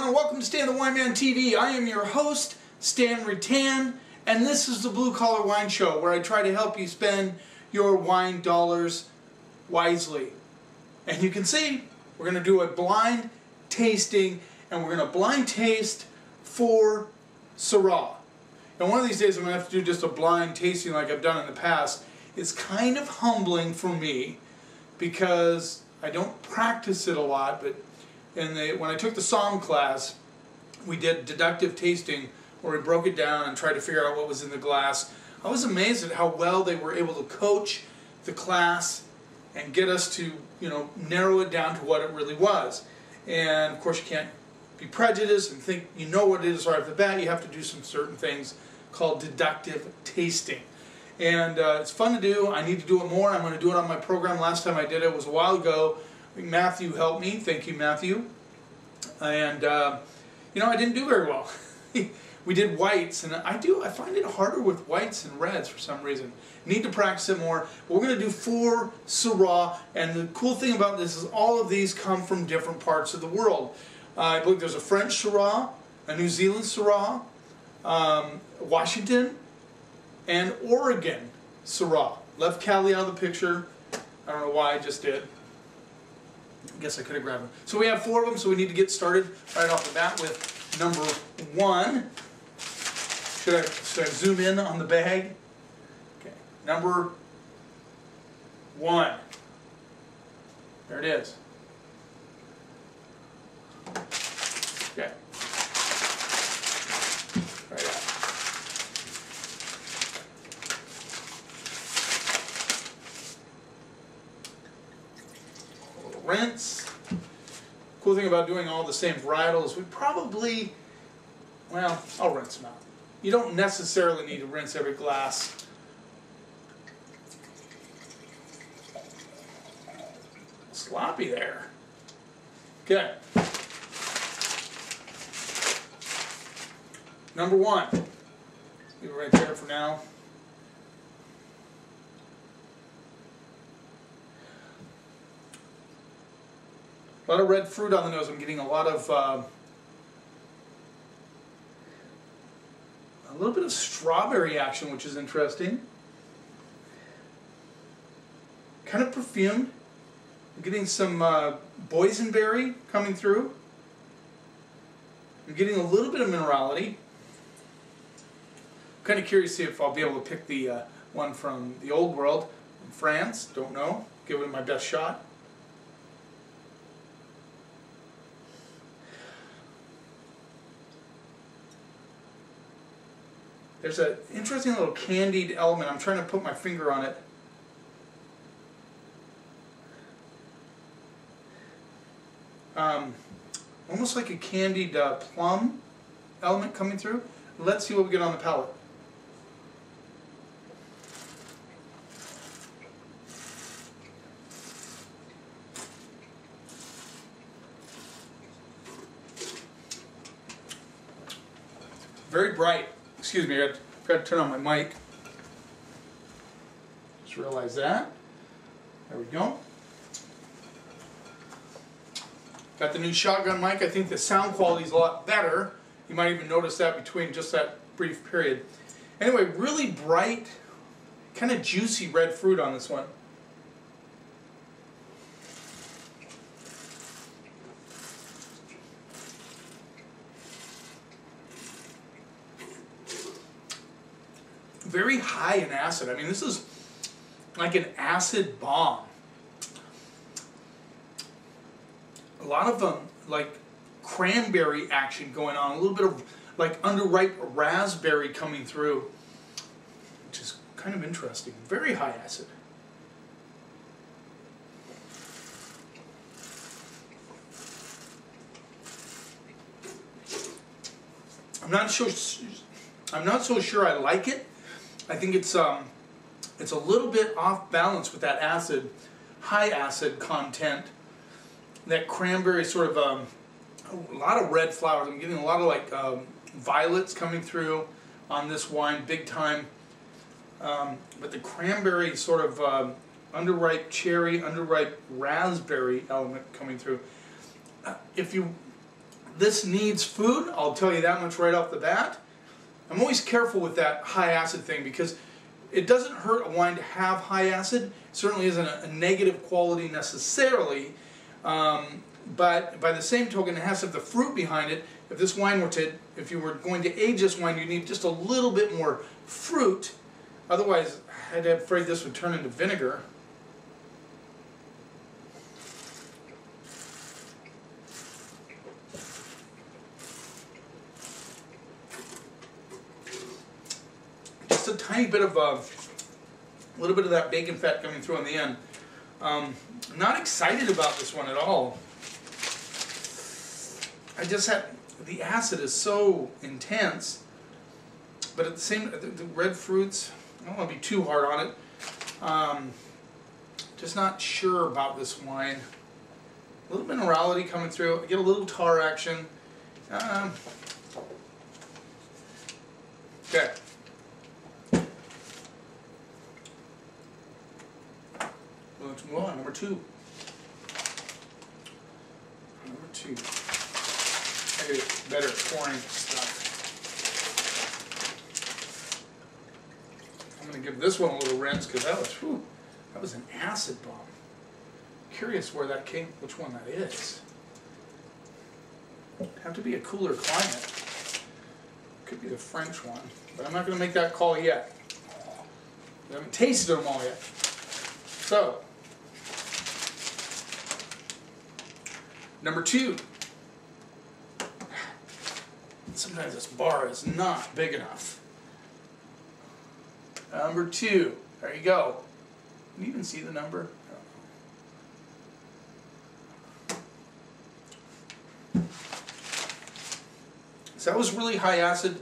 and welcome to Stan the Wine Man TV. I am your host, Stan Rattan, and this is the Blue Collar Wine Show, where I try to help you spend your wine dollars wisely. And you can see, we're going to do a blind tasting, and we're going to blind taste 4 Syrah. And one of these days I'm going to have to do just a blind tasting like I've done in the past. It's kind of humbling for me because I don't practice it a lot, but when I took the SOM class, we did deductive tasting, where we broke it down and tried to figure out what was in the glass. I was amazed at how well they were able to coach the class and get us to, narrow it down to what it really was. And of course you can't be prejudiced and think you know what it is right off the bat. You have to do some certain things called deductive tasting. And it's fun to do. I need to do it more. I'm going to do it on my program. Last time I did it was a while ago. Matthew helped me. Thank you, Matthew. And I didn't do very well. We did whites, and I find it harder with whites and reds for some reason. Need to practice it more. We're going to do 4 Syrah, and the cool thing about this is all of these come from different parts of the world. I believe there's a French Syrah, a New Zealand Syrah, Washington, and Oregon Syrah. Left Cali out of the picture. I don't know why I just did. I guess I could have grabbed them. So we have 4 of them, so we need to get started right off the bat with number 1. Should I zoom in on the bag? Okay, number 1. There it is. Okay. Right out. Rinse. Cool thing about doing all the same varietals, we probably, well, I'll rinse them out. You don't necessarily need to rinse every glass. Sloppy there. Okay. Number 1. Leave it right there for now. A lot of red fruit on the nose. I'm getting a lot of, a little bit of strawberry action, which is interesting. Kind of perfumed. I'm getting some boysenberry coming through. I'm getting a little bit of minerality. I'm kind of curious to see if I'll be able to pick the one from the old world, from France. Don't know. Give it my best shot. There's an interesting little candied element. I'm trying to put my finger on it. Almost like a candied plum element coming through. Let's see what we get on the palate. Very bright. Excuse me, I forgot to turn on my mic. Just realized that. There we go. Got the new shotgun mic. I think the sound quality is a lot better. You might even notice that between just that brief period. Anyway, really bright, kind of juicy red fruit on this one. Very high in acid. I mean, this is like an acid bomb. A lot of like cranberry action going on. A little bit of like underripe raspberry coming through, which is kind of interesting. Very high acid. I'm not so sure I like it. I think it's a little bit off balance with that acid, high acid content. That cranberry sort of a lot of red flowers. I'm getting a lot of like violets coming through on this wine, big time. But the cranberry sort of underripe cherry, underripe raspberry element coming through. This needs food, I'll tell you that much right off the bat. I'm always careful with that high acid thing because it doesn't hurt a wine to have high acid. It certainly isn't a negative quality necessarily, but by the same token it has to have the fruit behind it. If you were going to age this wine, you need just a little bit more fruit. Otherwise, I'd be afraid this would turn into vinegar. Just a tiny bit of a little bit of that bacon fat coming through on the end. Not excited about this one at all. I just had, the acid is so intense, but at the same, the red fruits, I don't want to be too hard on it. Just not sure about this wine. A little minerality coming through. I get a little tar action. Okay. Let's move on. Number two. Number two. I gotta get better at pouring stuff. I'm gonna give this one a little rinse because that was an acid bomb. Curious where that came, which one that is. Have to be a cooler climate. Could be the French one, but I'm not gonna make that call yet. I haven't tasted them all yet. So, number two. Sometimes this bar is not big enough. Number two. There you go. Can you even see the number? So that was really high acid.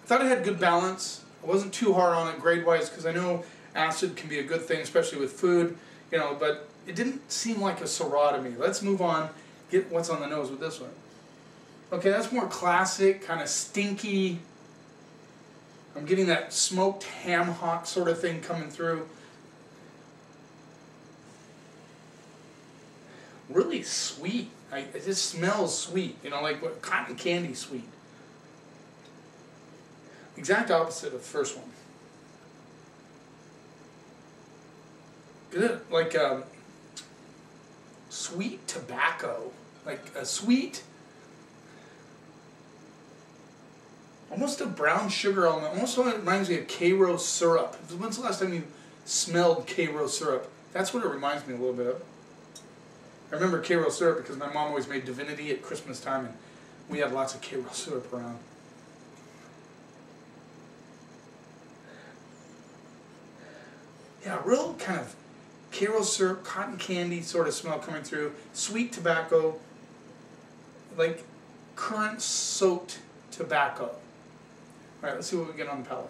I thought it had good balance. I wasn't too hard on it grade-wise because I know acid can be a good thing, especially with food, you know, but it didn't seem like a Syrah to me. Let's move on, get what's on the nose with this one. Okay, that's more classic, kind of stinky. I'm getting that smoked ham hock sort of thing coming through. Really sweet. It just smells sweet, you know, like what, cotton candy sweet. Exact opposite of the first one. Good, like sweet tobacco, like a sweet, almost a brown sugar element. Almost reminds me of Cairo syrup. When's the last time you smelled Cairo syrup? That's what it reminds me a little bit of. I remember Cairo syrup because my mom always made divinity at Christmas time, and we had lots of Cairo syrup around. Yeah, real kind of Cairo syrup, cotton candy sort of smell coming through. Sweet tobacco, like currant soaked tobacco. Alright, let's see what we get on the palate.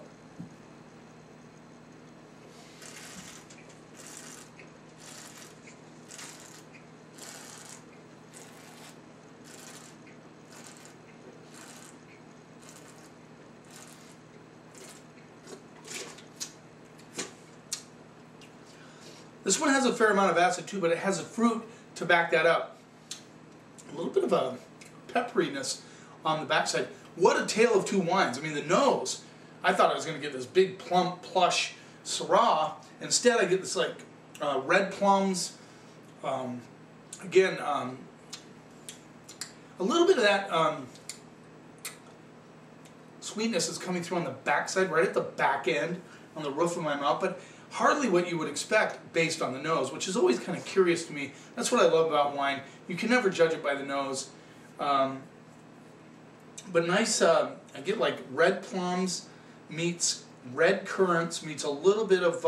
This one has a fair amount of acid too, but it has a fruit to back that up. A little bit of a pepperiness on the backside. What a tale of two wines. I mean, the nose, I thought I was going to get this big plump, plush Syrah. Instead, I get this like red plums. Again, a little bit of that sweetness is coming through on the backside, right at the back end, on the roof of my mouth, but hardly what you would expect based on the nose, which is always kind of curious to me. That's what I love about wine. You can never judge it by the nose. But nice, I get like red plums meets red currants meets a little bit of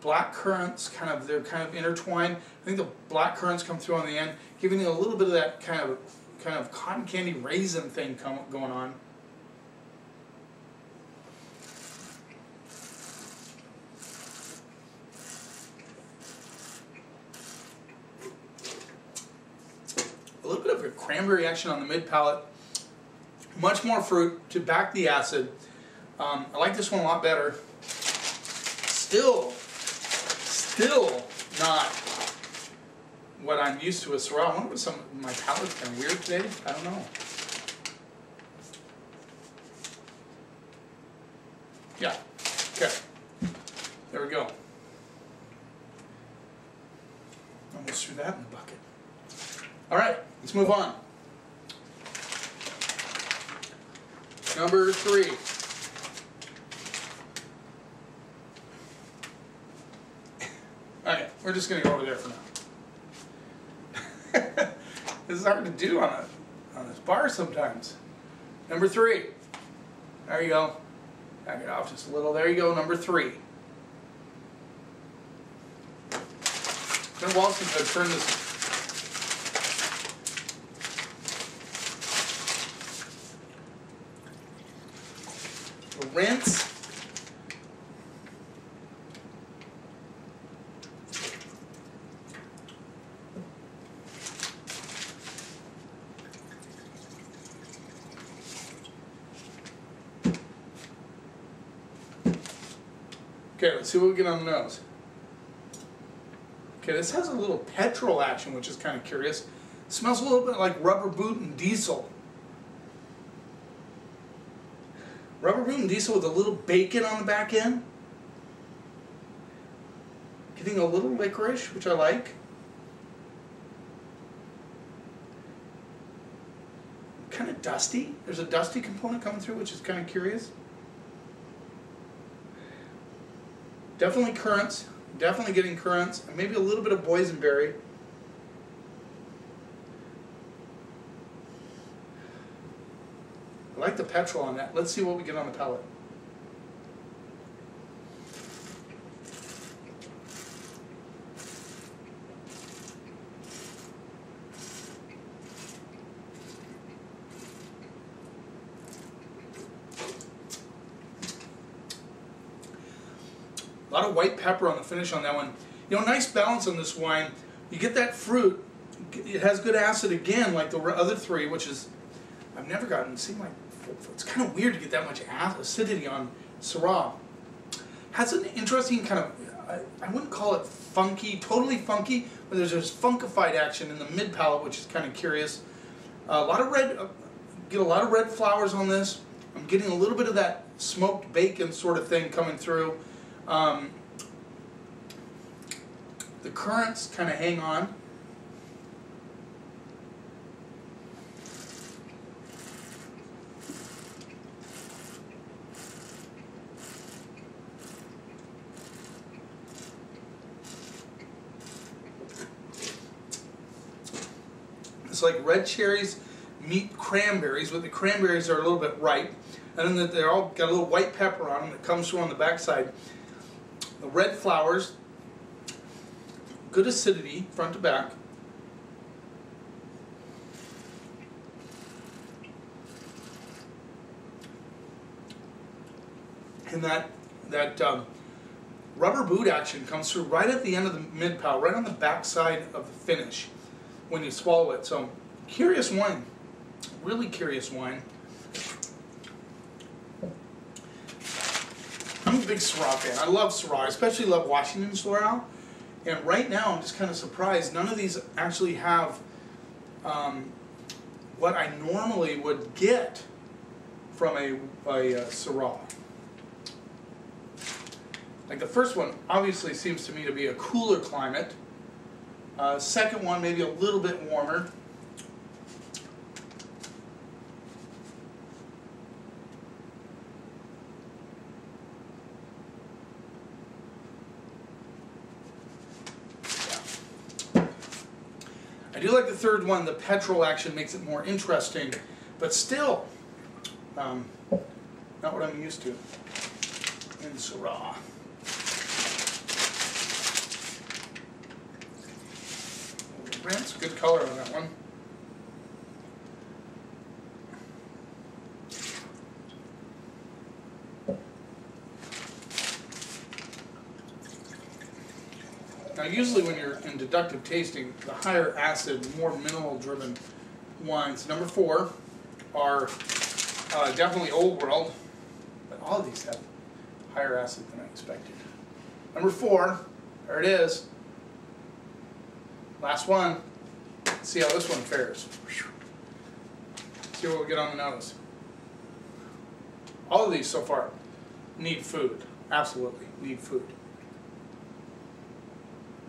black currants. They're kind of intertwined. I think the black currants come through on the end, giving you a little bit of that kind of cotton candy raisin thing going on. A little bit of a cranberry action on the mid palate. Much more fruit to back the acid. I like this one a lot better. Still not what I'm used to with Syrah. I wonder if my palate's kind of weird today. I don't know. Yeah. Okay. There we go. Almost threw that in the bucket. All right, let's move on. Number 3. Okay, we're just going to go over there for now. This is hard to do on this bar sometimes. Number 3. There you go. Back it off just a little. There you go, number 3. It's been a while since I've turned this. Rinse. Okay, let's see what we get on the nose. Okay, this has a little petrol action, which is kind of curious. It smells a little bit like rubber boot and diesel. Rubber boot and diesel with a little bacon on the back end. Getting a little licorice, which I like. Kind of dusty. There's a dusty component coming through, which is kind of curious. Definitely currants. Definitely getting currants. And maybe a little bit of boysenberry. I like the petrol on that. Let's see what we get on the palate. A lot of white pepper on the finish on that one. You know, nice balance on this wine. You get that fruit. It has good acid again, like the other 3, which is I've never gotten. It seemed like it's kind of weird to get that much acidity on Syrah. Has an interesting kind of, I wouldn't call it funky, totally funky, but there's this funkified action in the mid palate, which is kind of curious. A lot of red, get a lot of red flowers on this. I'm getting a little bit of that smoked bacon sort of thing coming through. The currants kind of hang on. It's like red cherries meet cranberries, but the cranberries are a little bit ripe. And then they're all got a little white pepper on them that comes through on the backside. The red flowers, good acidity front to back. And that rubber boot action comes through right at the end of the mid palate, right on the back side of the finish when you swallow it. So, curious wine, really curious wine. I'm a big Syrah fan. I love Syrah. I especially love Washington Syrah. And right now, I'm just kind of surprised. None of these actually have what I normally would get from a Syrah. Like the first one, obviously seems to me to be a cooler climate. Second one, maybe a little bit warmer. I do like the third one. The petrol action makes it more interesting, but still not what I'm used to in Syrah. Rinse, good color on that one. Now usually when you're in deductive tasting, the higher acid, more mineral driven wines. Number 4 are definitely Old World, but all of these have higher acid than I expected. Number 4, there it is. Last one. Let's see how this one fares. See what we get on the nose. All of these so far need food. Absolutely need food.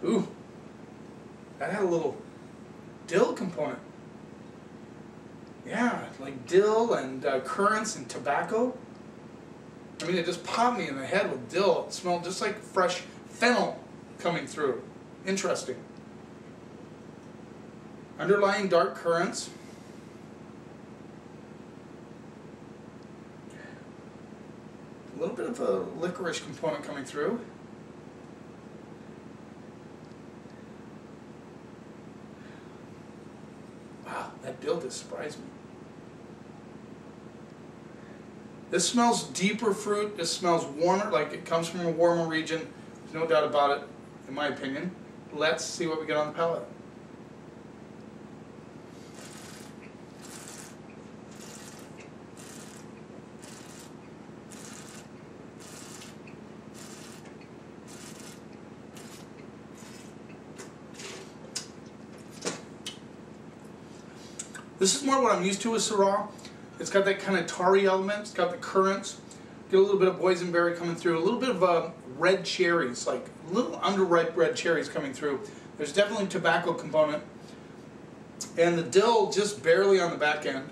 Ooh, that had a little dill component. Yeah, like dill and currants and tobacco. I mean, it just popped me in the head with dill. It smelled just like fresh fennel coming through. Interesting. Underlying dark currants. A little bit of a licorice component coming through. Wow, that dill just surprised me. This smells deeper fruit. This smells warmer, like it comes from a warmer region. There's no doubt about it, in my opinion. Let's see what we get on the palate. This is more what I'm used to with Syrah. It's got that kind of tarry element. It's got the currants. Get a little bit of boysenberry coming through. A little bit of red cherries, like little underripe red cherries coming through. There's definitely tobacco component. And the dill just barely on the back end.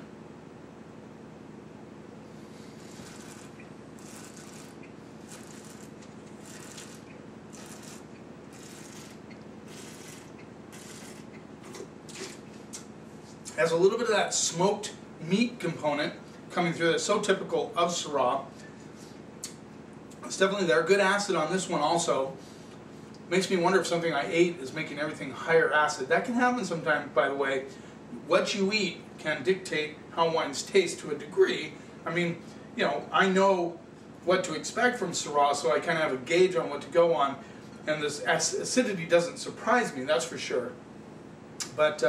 Has a little bit of that smoked meat component coming through that's so typical of Syrah. It's definitely there. Good acid on this one also. Makes me wonder if something I ate is making everything higher acid. That can happen sometimes, by the way. What you eat can dictate how wines taste to a degree. I mean, you know, I know what to expect from Syrah, so I kind of have a gauge on what to go on. And this acidity doesn't surprise me, that's for sure. But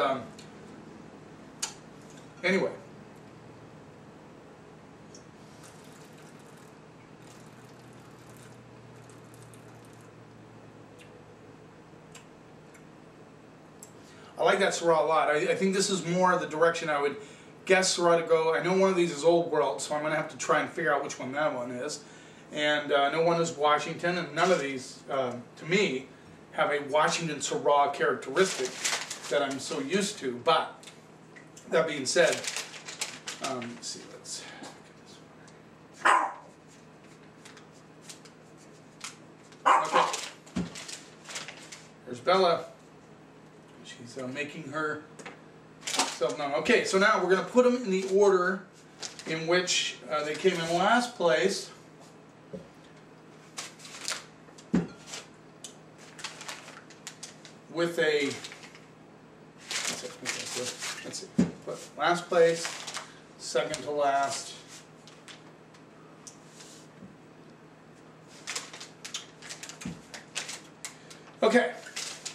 anyway. I like that Syrah a lot. I think this is more the direction I would guess Syrah to go. I know one of these is Old World, so I'm going to have to try and figure out which one that one is. And I know one is Washington, and none of these, to me, have a Washington Syrah characteristic that I'm so used to. But, that being said, let's see, let's get this one. Okay. There's Bella. She's making herself known. Okay, so now we're going to put them in the order in which they came in last place. With a, let's see, put last place, second to last. Okay.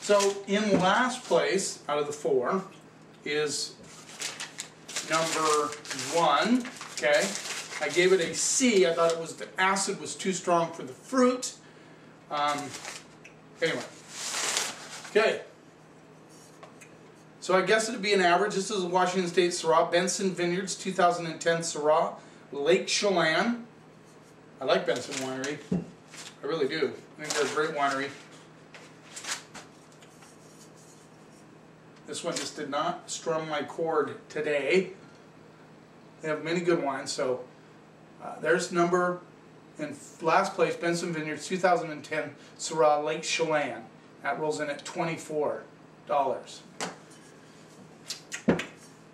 So in last place, out of the four, is number 1. Okay, I gave it a C. I thought it was the acid was too strong for the fruit. Anyway, okay. So I guess it'd be an average. This is a Washington State Syrah, Benson Vineyards, 2010 Syrah, Lake Chelan. I like Benson Winery. I really do. I think they're a great winery. This one just did not strum my chord today. They have many good wines, so there's number in last place, Benson Vineyards, 2010 Syrah, Lake Chelan. That rolls in at $24.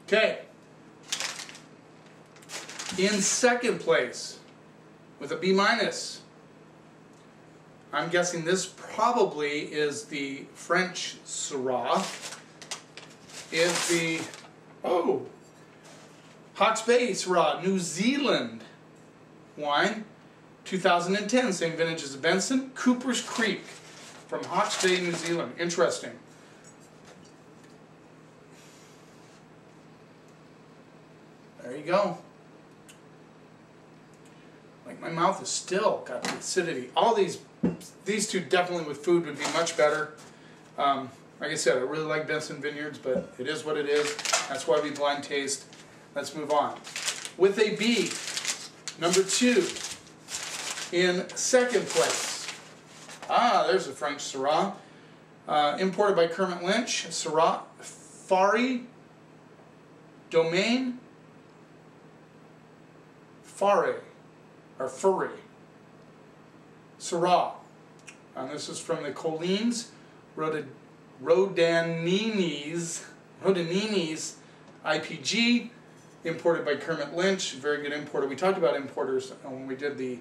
Okay. In second place, with a B-, I'm guessing this probably is the French Syrah. Is the, Hawke's Bay Syrah, New Zealand wine, 2010, same vintage as the Benson, Cooper's Creek from Hawke's Bay, New Zealand. Interesting. There you go. Like my mouth is still got the acidity. All these two definitely with food would be much better. Like I said, I really like Benson Vineyards, but it is what it is. That's why we blind taste. Let's move on. With a B, number 2, in second place. There's a French Syrah. Imported by Kermit Lynch. Syrah Fari Domaine Fare, or Furry. Syrah. And this is from the Collines Rodaninis IPG, imported by Kermit Lynch. Very good importer. We talked about importers when we did the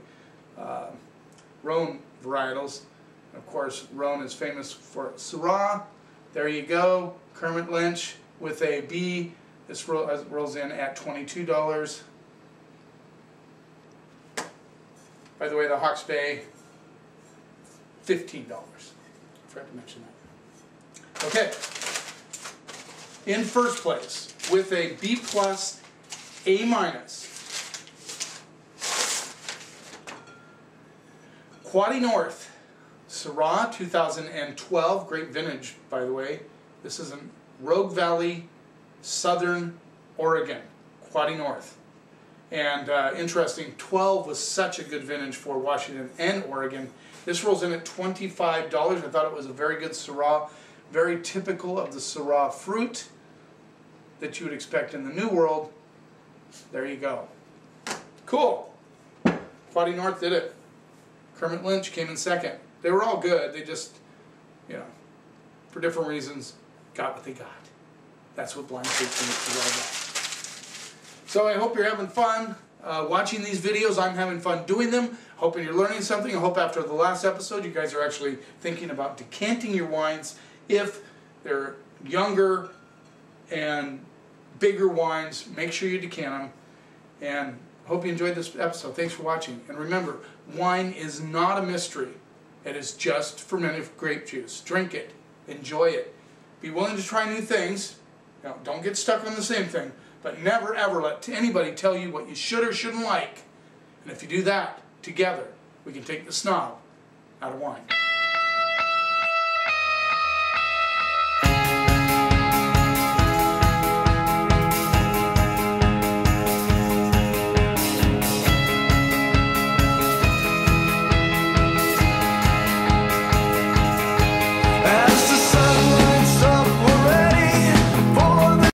Rhone varietals. Of course, Rhone is famous for Syrah. There you go. Kermit Lynch with a B. This rolls in at $22. By the way, the Hawke's Bay, $15. Forgot to mention that. Okay. In first place, with a B+, A-, Quaddy North, Syrah 2012, great vintage, by the way. This is in Rogue Valley, Southern Oregon, Quaddy North. And interesting, 12 was such a good vintage for Washington and Oregon. This rolls in at $25. I thought it was a very good Syrah, very typical of the Syrah fruit that you would expect in the New World. There you go. Cool. Quaddy North did it. Kermit Lynch came in second. They were all good. They just, you know, for different reasons, got what they got. That's what blind tasting is all about. So I hope you're having fun watching these videos. I'm having fun doing them. Hoping you're learning something. I hope after the last episode you guys are actually thinking about decanting your wines. If they're younger and bigger wines, make sure you decant them. And hope you enjoyed this episode. Thanks for watching. And remember, wine is not a mystery. It is just fermented grape juice. Drink it. Enjoy it. Be willing to try new things. Now, don't get stuck on the same thing. But never ever let anybody tell you what you should or shouldn't like. And if you do that, together, we can take the snob out of wine.